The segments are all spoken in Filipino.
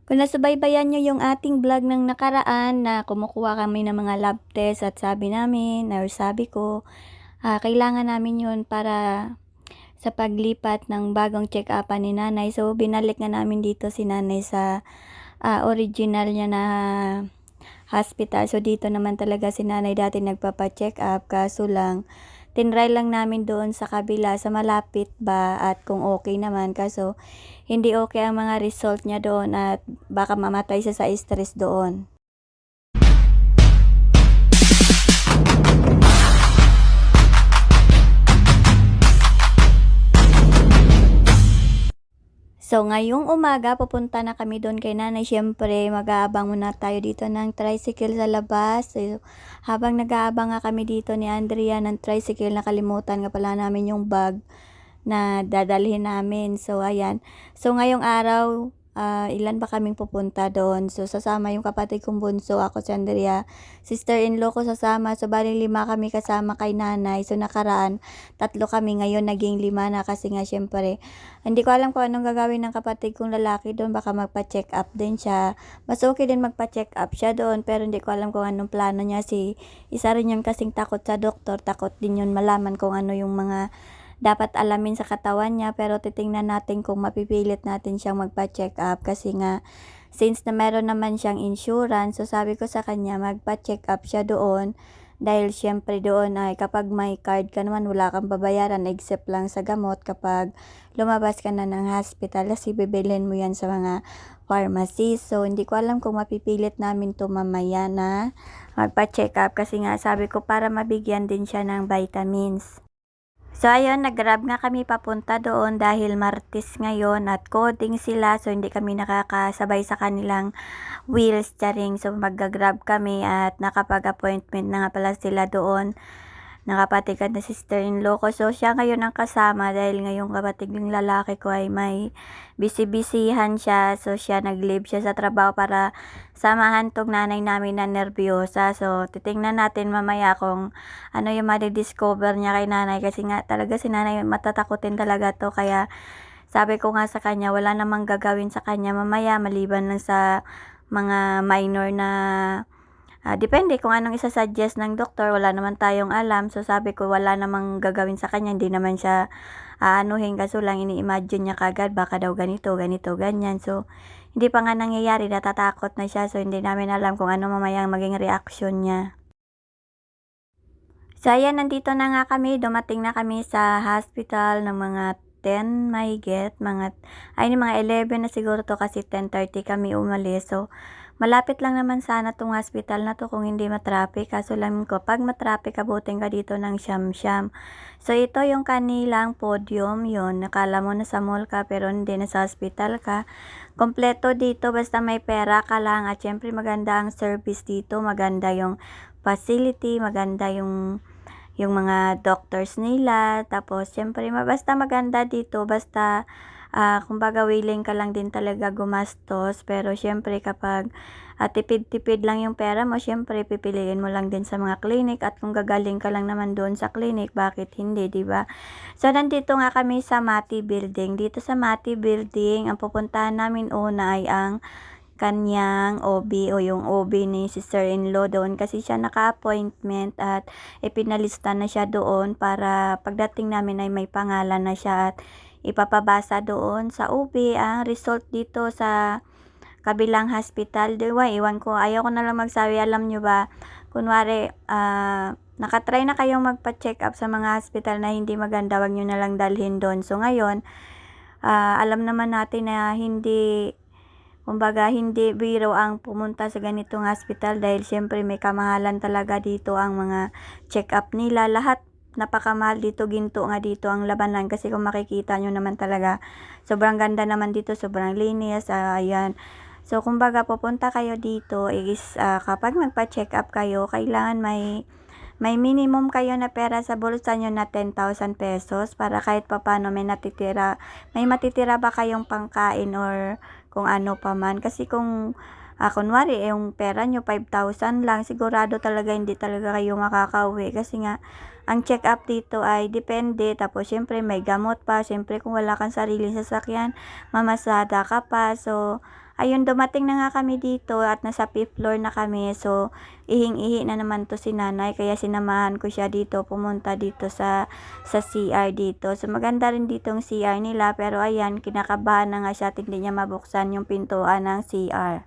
Kung nasubaybayan niyo yung ating vlog ng nakaraan na kumukuha kami ng mga lab test at sabi namin or sabi ko, kailangan namin yun para sa paglipat ng bagong check-upan ni nanay. So, binalik nga namin dito si nanay sa original niya na hospital. So, dito naman talaga si nanay dati nagpapa-check up. Kaso lang, tinry lang namin doon sa kabila, sa malapit ba at kung okay naman. Kaso, hindi okay ang mga result niya doon at baka mamatay siya sa stress doon. So, ngayong umaga, pupunta na kami doon kay nanay. Siyempre, mag-aabang muna tayo dito ng tricycle sa labas. So, habang nag-aabang nga kami dito ni Andrea ng tricycle, nakalimutan nga pala namin yung bag na dadalhin namin. So, ayan. So, ngayong araw, ilan ba kaming pupunta doon? So, sasama yung kapatid kong bunso, ako si Andrea, sister-in-law ko sasama. So, bali 5 kami kasama kay nanay. So, nakaraan, 3 kami. Ngayon, naging 5 na kasi nga, syempre, hindi ko alam kung anong gagawin ng kapatid kong lalaki doon. Baka magpa-check up din siya. Mas okay din magpa-check up siya doon. Pero hindi ko alam kung anong plano niya. Isa rin yun kasing takot sa doktor. Takot din yun malaman kung ano yung mga dapat alamin sa katawan niya. Pero titingnan natin kung mapipilit natin siyang magpa-check up. Kasi nga, since na meron naman siyang insurance, so sabi ko sa kanya, magpa-check up siya doon. Dahil syempre doon ay kapag may card ka naman, wala kang babayaran except lang sa gamot kapag lumabas ka na ng hospital kasi bibilhin mo yan sa mga pharmacy. So, hindi ko alam kung mapipilit namin to mamaya na magpa-check up kasi nga sabi ko para mabigyan din siya ng vitamins. So, ayun, nag-grab nga kami papunta doon dahil Martes ngayon at coding sila. So, hindi kami nakakasabay sa kanilang wheels, charing. So, mag-grab kami at nakapag-appointment na nga pala sila doon. Nakapatikan na sister-in-law ko. So, siya ngayon ang kasama dahil ngayong kapatid ng lalaki ko ay may busy-busyhan siya. So, siya nag-leave siya sa trabaho para samahan tong nanay namin na nervyosa. So, titingnan natin mamaya kung ano yung madidiscover niya kay nanay. Kasi nga talaga si nanay matatakutin talaga to. Kaya sabi ko nga sa kanya, wala namang gagawin sa kanya mamaya maliban lang sa mga minor na depende kung anong isa-suggest ng doktor, wala naman tayong alam. So, sabi ko, wala namang gagawin sa kanya, hindi naman siya aanuhin. Kaso lang, ini-imagine niya kagad, baka daw ganito, ganito, ganyan. So, hindi pa nga nangyayari, natatakot na siya. So, hindi namin alam kung ano mamayang maging reaction niya. So, ayan, nandito na nga kami. Dumating na kami sa hospital ng mga 10 mga 11 na siguro to kasi 10:30 kami umalis. So, malapit lang naman sana tong hospital na to kung hindi matraffic. Kaso lang ko, pag matraffic, abutin ka dito ng siyam-siyam. So, ito yung kanilang podium. Yun, nakala mo na sa mall ka pero hindi na sa hospital ka. Kompleto dito, basta may pera ka lang. At syempre, maganda ang service dito. Maganda yung facility, maganda yung mga doctors nila. Tapos, syempre, basta maganda dito. Basta, kumbaga willing ka lang din talaga gumastos. Pero, syempre, kapag tipid-tipid lang yung pera mo, syempre, pipiliin mo lang din sa mga clinic. At kung gagaling ka lang naman doon sa clinic, bakit hindi, diba? So, nandito nga kami sa Mati Building. Dito sa Mati Building, ang pupuntahan namin una ay ang kanyang OB o yung OB ni sister-in-law doon kasi siya naka-appointment at ipinalista na siya doon para pagdating namin ay may pangalan na siya at ipapabasa doon sa OB ang result dito sa kabilang hospital. Diba, iwan ko, ayaw ko na lang magsabi, alam nyo ba, kunwari, nakatry na kayong magpa-check up sa mga hospital na hindi maganda, wag nyo na lang dalhin doon. So ngayon, alam naman natin na kumbaga, hindi biro ang pumunta sa ganitong hospital dahil syempre may kamahalan talaga dito ang mga check-up nila. Lahat napakamahal dito, ginto nga dito ang labanan kasi kung makikita nyo naman talaga, sobrang ganda naman dito, sobrang linis, ayan. So, kumbaga, pupunta kayo dito is kapag magpa-check up kayo, kailangan may minimum kayo na pera sa bulsa nyo na 10,000 pesos para kahit papano may matitira ba kayong pangkain or kung ano pa man. Kasi kung kunwari yung pera nyo 5,000 lang, sigurado talaga hindi talaga kayo makakauwi. Kasi nga, ang check up dito ay depende. Tapos, syempre may gamot pa. Syempre, kung wala kang sariling sasakyan, mamasada ka pa. So, ayun, dumating na nga kami dito at nasa 5th floor na kami. So, ihing-ihi na naman to si nanay. Kaya sinamahan ko siya dito, pumunta dito sa CR dito. So, maganda rin dito ang CR nila. Pero ayan, kinakabahan na nga siya at hindi niya mabuksan yung pintuan ng CR.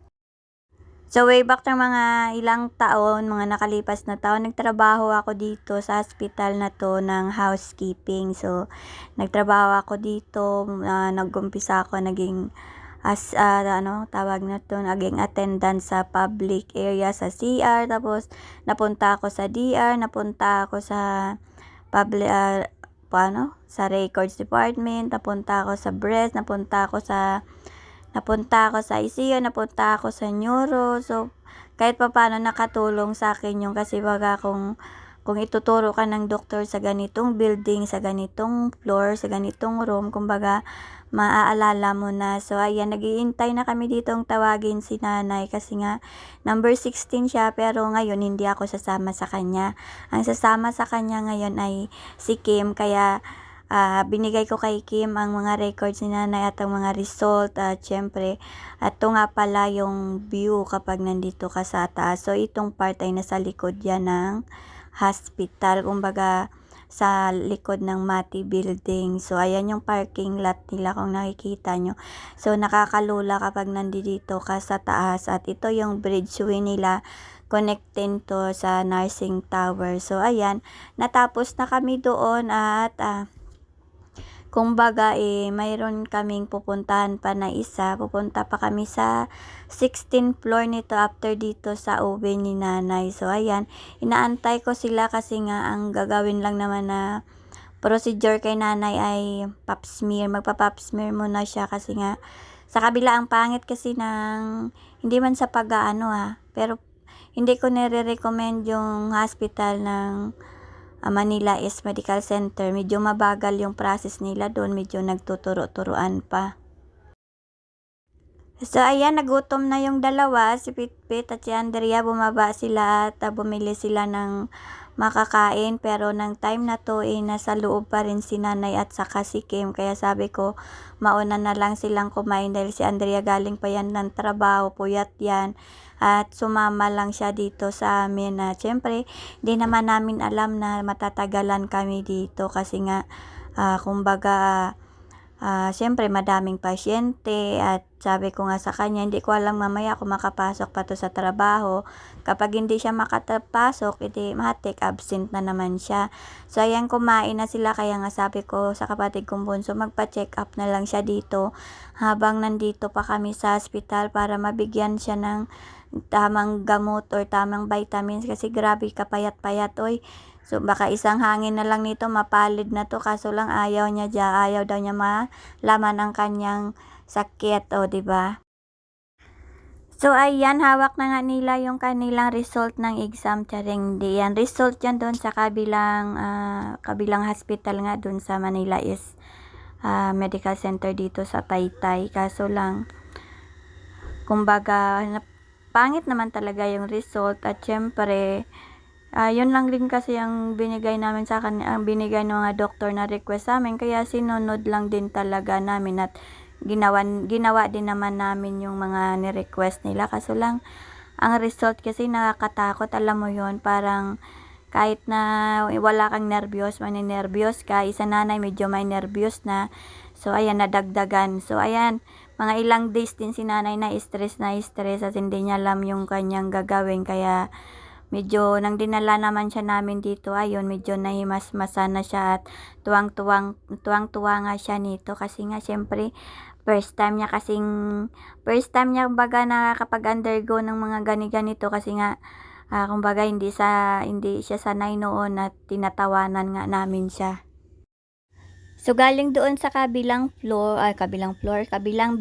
So, way back ng mga ilang taon, mga nakalipas na taon, nagtrabaho ako dito sa hospital na to ng housekeeping. So, nagtrabaho ako dito, nag-umpisa ako, naging tawag na to, naging attendant sa public area sa CR. Tapos, napunta ako sa DR, napunta ako sa public, sa records department, napunta ako sa breast, napunta ako sa ICU, napunta ako sa neuro. So, kahit papaano nakatulong sa akin yung kasi baga kung ituturo ka ng doktor sa ganitong building, sa ganitong floor, sa ganitong room, kumbaga maaalala mo na. So, ayan, naghihintay na kami dito ang tawagin si nanay kasi nga number 16 siya, pero ngayon hindi ako sasama sa kanya. Ang sasama sa kanya ngayon ay si Kim, kaya binigay ko kay Kim ang mga records ni nanay at ang mga result at syempre at ito nga pala yung view kapag nandito ka sa taas. So itong part ay nasa likod yan ng hospital, kumbaga sa likod ng Mati Building. So ayan yung parking lot nila kung nakikita nyo. So nakakalula kapag nandito ka sa taas at ito yung bridgeway nila connecting to sa nursing tower. So ayan, natapos na kami doon at kumbaga mayroon kaming pupuntahan pa na isa. Pupunta pa kami sa 16th floor nito after dito sa uwi ni nanay. So ayan, inaantay ko sila kasi nga ang gagawin lang naman na procedure kay nanay ay pap smear. Magpa-pap smear muna siya kasi nga sa kabila ang pangit kasi ng hindi man sa pag-aano pero hindi ko nire-recommend yung hospital ng Manila East Medical Center. Medyo mabagal yung process nila doon, medyo nagtuturo-turuan pa. So ayan, nagutom na yung dalawa, si Pitpit at si Andrea. Bumaba sila at bumili sila ng makakain, pero ng time na to nasa loob pa rin si nanay at saka si Kim, kaya sabi ko mauna na lang silang kumain dahil si Andrea galing pa yan ng trabaho, puyat yan at sumama lang siya dito sa amin na syempre di naman namin alam na matatagalan kami dito kasi nga kumbaga syempre madaming pasyente at sabi ko nga sa kanya, hindi ko alam mamaya kung makapasok pa to sa trabaho. Kapag hindi siya makapasok, edi matik absent na naman siya. So ayan, kumain na sila, kaya nga sabi ko sa kapatid kong bunso, magpa-check up na lang siya dito habang nandito pa kami sa hospital para mabigyan siya ng tamang gamot or tamang vitamins kasi grabe kapayat-payat oy. So baka isang hangin na lang nito mapalid na to, kaso lang ayaw daw niya malaman ang kanyang sakit, di ba? So ayan, hawak na nga nila yung kanilang result ng exam, charing di yan. Result yan doon sa kabilang hospital nga doon sa Manila East Medical Center dito sa Taytay. Kaso lang, kumbaga, pangit naman talaga yung result at syempre, yun lang din kasi ang binigay namin sa kanya, ang binigay ng mga doktor na request sa amin, kaya sinunod lang din talaga namin at ginawa din naman namin yung mga ni-request nila. Kaso lang, ang result kasi nakakatakot, alam mo yun, parang kahit na wala kang nervyos, maninervyos ka, isa nanay medyo may nervyos na, so ayan, nadagdagan. So ayan, mga ilang days din si nanay na stress at hindi niya alam yung kanyang gagawin, kaya medyo nang dinala naman siya namin dito, ayun, medyo nahimasmasan na siya at tuwang-tuwa nga siya nito kasi nga syempre first time niya baga nakakapag-undergo ng mga ganito kasi nga kumbaga hindi siya sanay noon at tinatawanan nga namin siya. So galing doon sa kabilang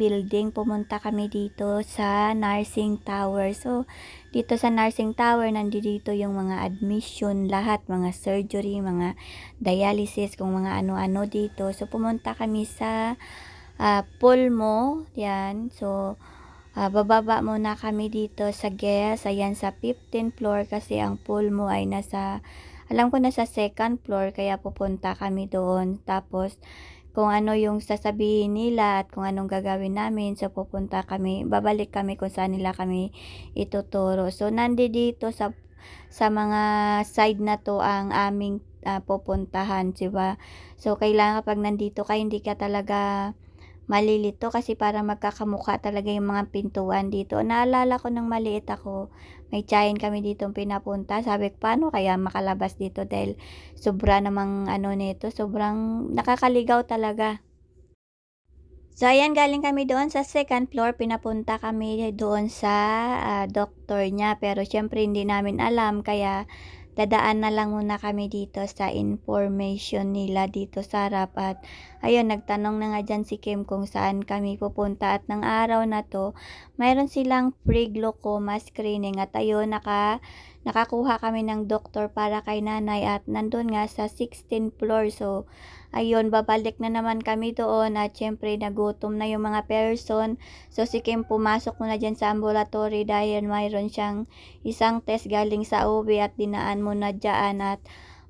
building, pumunta kami dito sa nursing tower. So dito sa nursing tower, nandito yung mga admission, lahat, mga surgery, mga dialysis, kung mga ano-ano dito. So pumunta kami sa pulmo, yan. So bababa muna kami dito sa guest, ayan, sa 15th floor kasi ang pulmo ay nasa 2nd floor, kaya pupunta kami doon. Tapos kung ano yung sasabihin nila at kung anong gagawin namin. So, babalik kami kung saan nila kami ituturo. So, dito sa mga side na 'to ang aming, pupuntahan, 'di ba? So, kailangan kapag nandito ka hindi ka talaga malilito kasi parang magkakamukha talaga yung mga pintuan dito. Naalala ko nung maliit ako, may tiyahin kami ditong pinapunta. Sabi ko, paano kaya makalabas dito dahil sobra namang ano nito, sobrang nakakaligaw talaga. So, ayan, galing kami doon sa second floor, pinapunta kami doon sa doktor niya. Pero syempre hindi namin alam kaya dadaan na lang muna kami dito sa information nila dito sa harap. At ayun, nagtanong na nga dyan si Kim kung saan kami pupunta. At ng araw na to, mayroon silang free glaucoma screening. At ayun, nakakuha kami ng doktor para kay nanay at nandun nga sa 16th floor. So, ayun, babalik na naman kami doon at syempre nagutom na yung mga person. So, si Kim pumasok muna dyan sa ambulatory dahil mayroon siyang isang test galing sa OB at dinaan muna dyan at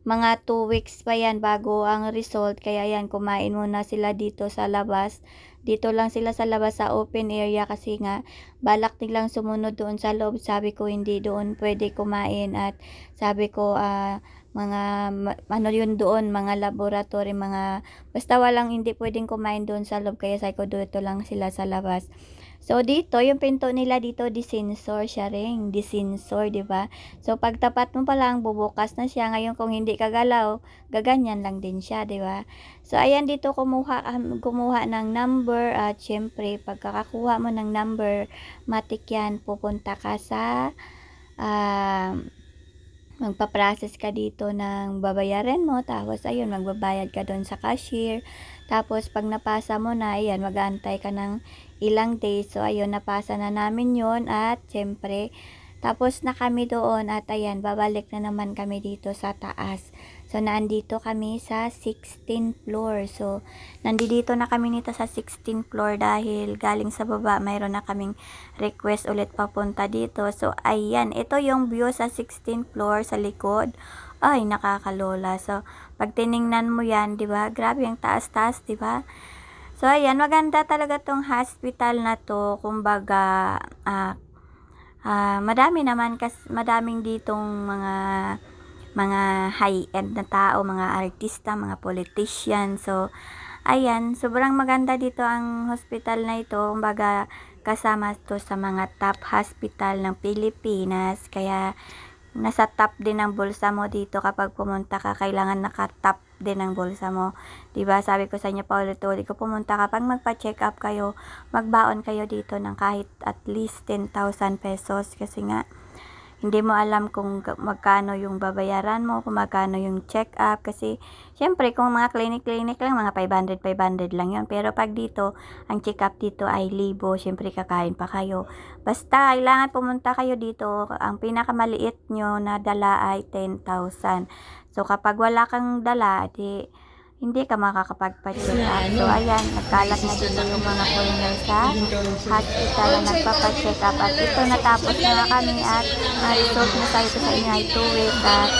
mga 2 weeks pa yan bago ang result. Kaya yan, kumain muna sila dito sa labas. Dito lang sila sa labas sa open area kasi nga balak nilang sumunod doon sa loob. Sabi ko hindi doon pwede kumain at sabi ko ano yun doon, mga laboratory, basta hindi pwedeng kumain doon sa loob kaya sabi ko dito lang sila sa labas. So, dito, yung pinto nila dito, disensor siya rin. Disensor, di ba? So, pagtapat mo pa lang, bubukas na siya. Ngayon, kung hindi kagalaw, gaganyan lang din siya, di ba? So, ayan, dito kumuha ng number. At, syempre, pagkakakuha mo ng number, matik yan, pupunta ka sa, magpa-process ka dito ng babayaran mo. Tapos, ayun, magbabayad ka doon sa cashier. Tapos, pag napasa mo na, ayan, mag-aantay ka ng ilang days. So, ayun, napasa na namin yon at syempre, tapos na kami doon at ayan, babalik na naman kami dito sa taas. So, nandito kami sa 16th floor. So, nandito na kami nito sa 16th floor dahil galing sa baba, mayroon na kaming request ulit papunta dito. So, ayan, ito yung view sa 16th floor sa likod. Ay, nakakalola. So, pag tiningnan mo yan, di ba? Grabe ang taas-taas, di ba? So, ayan, maganda talaga tong hospital na to. Kumbaga, madaming ditong mga high-end na tao, mga artista, mga politician. So, ayan, sobrang maganda dito ang hospital na ito. Kumbaga, kasama to sa mga top hospital ng Pilipinas. Kaya, nasa top din ang bulsa mo dito kapag pumunta ka, kailangan naka-top din ang bulsa mo. 'Di ba? Sabi ko sa inyo paulit-ulit ko pumunta kapag magpa-check up kayo, magbaon kayo dito ng kahit at least 10,000 pesos kasi nga hindi mo alam kung magkano yung babayaran mo, kung magkano yung check-up. Kasi, syempre, kung mga clinic lang, mga 500 lang yun. Pero pag dito, ang check-up dito ay 1,000. Syempre, kakain pa kayo. Basta, kailangan pumunta kayo dito. Ang pinakamaliit nyo na dala ay 10,000. So, kapag wala kang dala, hindi ka makakapagpa-check up. So, ayan, nagkalat na dito yung mga foreigner sa hospital na nagpapa-check up. At ito, natapos na kami at result na tayo sa inyo ay 2 weeks. At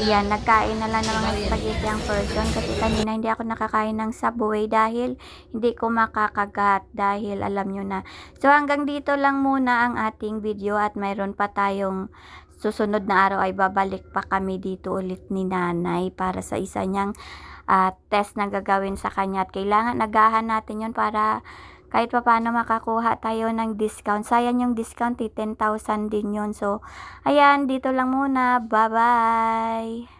ayan, nagkain na lang ng mga spaghetti ang person kasi kanina hindi ako nakakain ng Subway dahil hindi ko makakagat dahil alam nyo na. So, hanggang dito lang muna ang ating video at mayroon pa tayong susunod na araw ay babalik pa kami dito ulit ni nanay para sa isa niyang test na gagawin sa kanya at kailangan nagahan natin yun para kahit pa paano makakuha tayo ng discount. Sayang yung discount, 10,000 din yun. So, ayan, dito lang muna. Bye-bye!